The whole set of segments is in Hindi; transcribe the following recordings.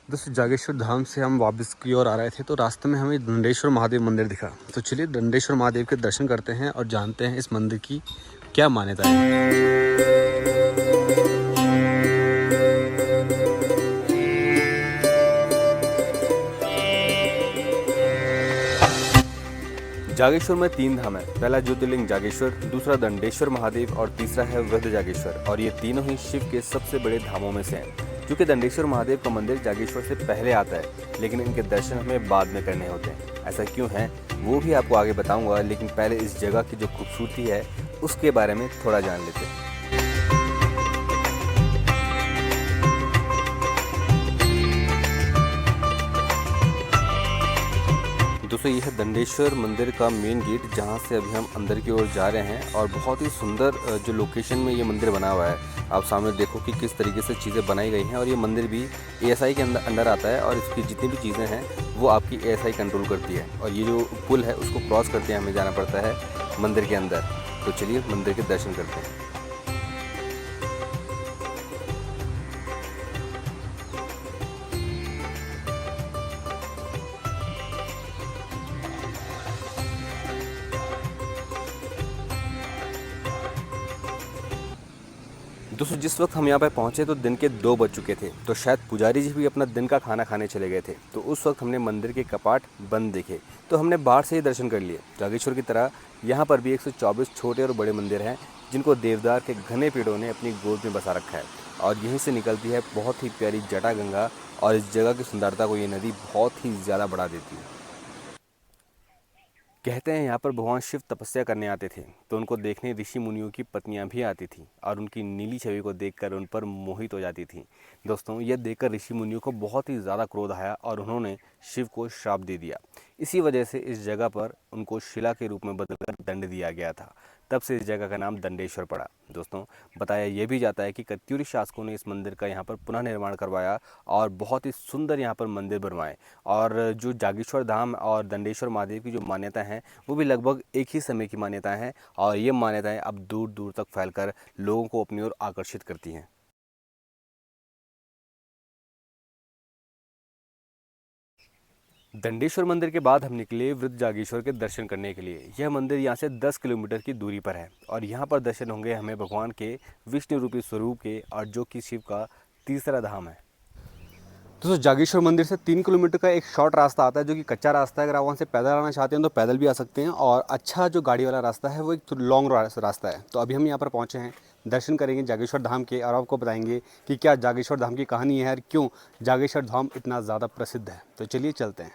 दोस्तों जागेश्वर धाम से हम वापस की ओर आ रहे थे तो रास्ते में हमें दंडेश्वर महादेव मंदिर दिखा। तो चलिए दंडेश्वर महादेव के दर्शन करते हैं और जानते हैं इस मंदिर की क्या मान्यता है। जागेश्वर में 3 धाम है। पहला ज्योतिर्लिंग जागेश्वर, दूसरा दंडेश्वर महादेव और तीसरा है वृद्ध जागेश्वर। और ये तीनों ही शिव के सबसे बड़े धामों में से हैं। क्योंकि दंडेश्वर महादेव का मंदिर जागेश्वर से पहले आता है, लेकिन इनके दर्शन हमें बाद में करने होते हैं। ऐसा क्यों है वो भी आपको आगे बताऊंगा, लेकिन पहले इस जगह की जो खूबसूरती है उसके बारे में थोड़ा जान लेते हैं। दोस्तों ये है दंडेश्वर मंदिर का मेन गेट, जहाँ से अभी हम अंदर की ओर जा रहे हैं। और बहुत ही सुंदर जो लोकेशन में ये मंदिर बना हुआ है, आप सामने देखो कि किस तरीके से चीज़ें बनाई गई हैं। और ये मंदिर भी एएसआई के अंदर आता है और इसकी जितनी भी चीज़ें हैं वो आपकी एएसआई कंट्रोल करती है। और ये जो पुल है उसको क्रॉस करके हमें जाना पड़ता है मंदिर के अंदर। तो चलिए मंदिर के दर्शन करते हैं। दोस्तों जिस वक्त हम यहाँ पे पहुँचे तो दिन के 2 बज चुके थे। तो शायद पुजारी जी भी अपना दिन का खाना खाने चले गए थे। तो उस वक्त हमने मंदिर के कपाट बंद देखे, तो हमने बाहर से ही दर्शन कर लिए। जागेश्वर की तरह यहाँ पर भी 124 छोटे और बड़े मंदिर हैं, जिनको देवदार के घने पेड़ों ने अपनी गोद में बसा रखा है। और यहीं से निकलती है बहुत ही प्यारी जटा गंगा। और इस जगह की सुंदरता को ये नदी बहुत ही ज़्यादा बढ़ा देती है। कहते हैं यहाँ पर भगवान शिव तपस्या करने आते थे, तो उनको देखने ऋषि मुनियों की पत्नियाँ भी आती थीं और उनकी नीली छवि को देखकर उन पर मोहित हो जाती थीं। दोस्तों यह देखकर ऋषि मुनियों को बहुत ही ज़्यादा क्रोध आया और उन्होंने शिव को श्राप दे दिया। इसी वजह से इस जगह पर उनको शिला के रूप में बदलकर दंड दिया गया था। तब से इस जगह का नाम दंडेश्वर पड़ा। दोस्तों बताया यह भी जाता है कि कत्यूरी शासकों ने इस मंदिर का यहाँ पर पुनः निर्माण करवाया और बहुत ही सुंदर यहाँ पर मंदिर बनवाए। और जो जागेश्वर धाम और दंडेश्वर महादेव की जो मान्यता है वो भी लगभग एक ही समय की मान्यताएं हैं। और ये मान्यताएं अब दूर दूर तक फैलकर लोगों को अपनी ओर आकर्षित करती हैं। दंडेश्वर मंदिर के बाद हम निकले वृद्ध जागेश्वर के दर्शन करने के लिए। यह मंदिर यहाँ से 10 किलोमीटर की दूरी पर है और यहाँ पर दर्शन होंगे हमें भगवान के विष्णु रूपी स्वरूप के, और जो कि शिव का तीसरा धाम है। दोस्तों जागेश्वर मंदिर से 3 किलोमीटर का एक शॉर्ट रास्ता आता है, जो कि कच्चा रास्ता है। अगर आप वहाँ से पैदल आना चाहते हैं तो पैदल भी आ सकते हैं, और अच्छा जो गाड़ी वाला रास्ता है वो एक लॉन्ग रास्ता है। तो अभी हम यहाँ पर पहुँचे हैं, दर्शन करेंगे जागेश्वर धाम के और आपको बताएंगे कि क्या जागेश्वर धाम की कहानी है और क्यों जागेश्वर धाम इतना ज़्यादा प्रसिद्ध है। तो चलिए चलते हैं।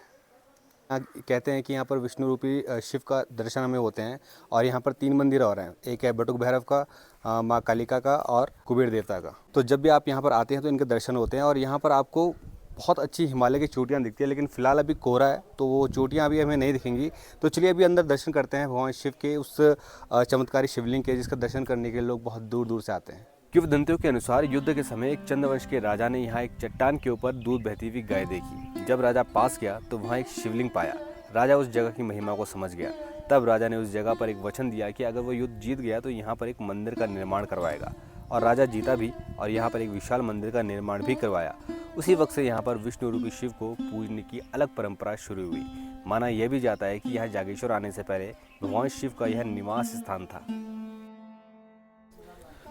कहते हैं कि यहाँ पर विष्णु रूपी शिव का दर्शन हमें होते हैं। और यहाँ पर 3 मंदिर और हैं, एक है बटुक भैरव का, माँ कालिका का और कुबेर देवता का। तो जब भी आप यहाँ पर आते हैं तो इनके दर्शन होते हैं। और यहाँ पर आपको बहुत अच्छी हिमालय की चोटियाँ दिखती है, लेकिन फ़िलहाल अभी कोहरा है तो वो चोटियाँ अभी हमें नहीं दिखेंगी। तो चलिए अभी अंदर दर्शन करते हैं भगवान शिव के, उस चमत्कारी शिवलिंग के, जिसका दर्शन करने के लिए लोग बहुत दूर दूर से आते हैं। किंवदंतियों के अनुसार युद्ध के समय एक चंद्रवंश के राजा ने यहाँ एक चट्टान के ऊपर दूध बहती हुई गाय देखी। जब राजा पास गया तो वहाँ एक शिवलिंग पाया। राजा उस जगह की महिमा को समझ गया। तब राजा ने उस जगह पर एक वचन दिया कि अगर वो युद्ध जीत गया तो यहाँ पर एक मंदिर का निर्माण करवाएगा। और राजा जीता भी और यहाँ पर एक विशाल मंदिर का निर्माण भी करवाया। उसी वक्त से यहाँ पर विष्णु रूपी शिव को पूजने की अलग परंपरा शुरू हुई। माना यह भी जाता है कि यहाँ जागेश्वर आने से पहले भगवान शिव का यह निवास स्थान था।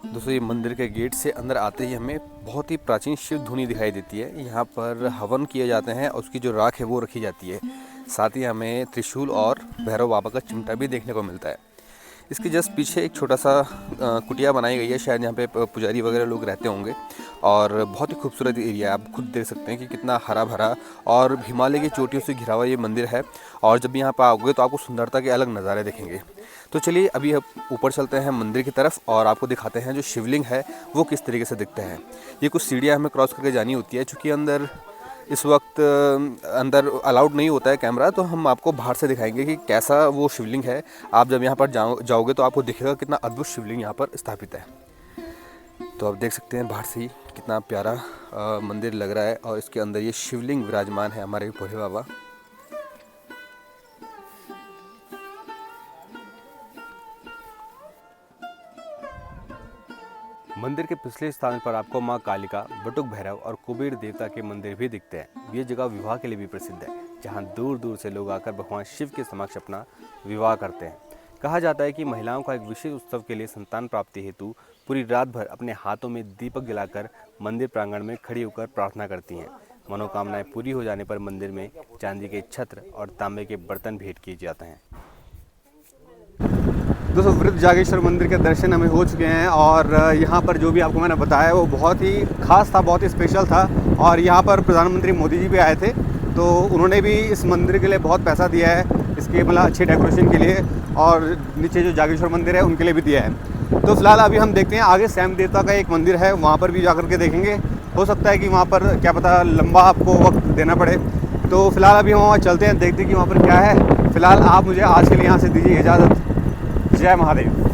दोस्तों ये मंदिर के गेट से अंदर आते ही हमें बहुत ही प्राचीन शिव धुनी दिखाई देती है। यहाँ पर हवन किए जाते हैं और उसकी जो राख है वो रखी जाती है। साथ ही हमें त्रिशूल और भैरव बाबा का चिमटा भी देखने को मिलता है। इसके जस्ट पीछे एक छोटा सा कुटिया बनाई गई है, शायद यहाँ पे पुजारी वगैरह लोग रहते होंगे। और बहुत ही खूबसूरत एरिया है, आप खुद देख सकते हैं कि कितना हरा भरा और हिमालय की चोटियों से घिरा हुआ ये मंदिर है। और जब यहाँ पर आओगे तो आपको सुंदरता के अलग नज़ारे दिखेंगे। तो चलिए अभी ऊपर चलते हैं मंदिर की तरफ और आपको दिखाते हैं जो शिवलिंग है वो किस तरीके से दिखते हैं। ये कुछ सीढ़ियाँ हमें क्रॉस करके जानी होती है, चूँकि अंदर इस वक्त अंदर अलाउड नहीं होता है कैमरा, तो हम आपको बाहर से दिखाएंगे कि कैसा वो शिवलिंग है। आप जब यहाँ पर जाओगे तो आपको दिखेगा कितना अद्भुत शिवलिंग यहाँ पर स्थापित है। तो आप देख सकते हैं बाहर से ही कितना प्यारा मंदिर लग रहा है और इसके अंदर ये शिवलिंग विराजमान है हमारे भोले बाबा। मंदिर के पिछले स्थान पर आपको मां कालिका, बटुक भैरव और कुबेर देवता के मंदिर भी दिखते हैं। ये जगह विवाह के लिए भी प्रसिद्ध है, जहां दूर दूर से लोग आकर भगवान शिव के समक्ष अपना विवाह करते हैं। कहा जाता है कि महिलाओं का एक विशेष उत्सव के लिए संतान प्राप्ति हेतु पूरी रात भर अपने हाथों में दीपक जलाकर मंदिर प्रांगण में खड़ी होकर प्रार्थना करती हैं। मनोकामनाएं पूरी हो जाने पर मंदिर में चांदी के छत्र और तांबे के बर्तन भेंट किए जाते हैं। दोस्तों, वृद्ध जागेश्वर मंदिर के दर्शन हमें हो चुके हैं और यहाँ पर जो भी आपको मैंने बताया वो बहुत ही खास था, बहुत ही स्पेशल था। और यहाँ पर प्रधानमंत्री मोदी जी भी आए थे, तो उन्होंने भी इस मंदिर के लिए बहुत पैसा दिया है, इसके मतलब अच्छे डेकोरेशन के लिए, और नीचे जो जागेश्वर मंदिर है उनके लिए भी दिया है। तो फिलहाल अभी हम देखते हैं आगे सैम देवता का एक मंदिर है, वहाँ पर भी जा के देखेंगे। हो सकता है कि वहाँ पर क्या पता लंबा आपको वक्त देना पड़े। तो फिलहाल अभी हम वहाँ चलते हैं, देखते हैं कि वहाँ पर क्या है। फिलहाल आप मुझे आज के लिए यहाँ से दीजिए इजाज़त। जय महादेव।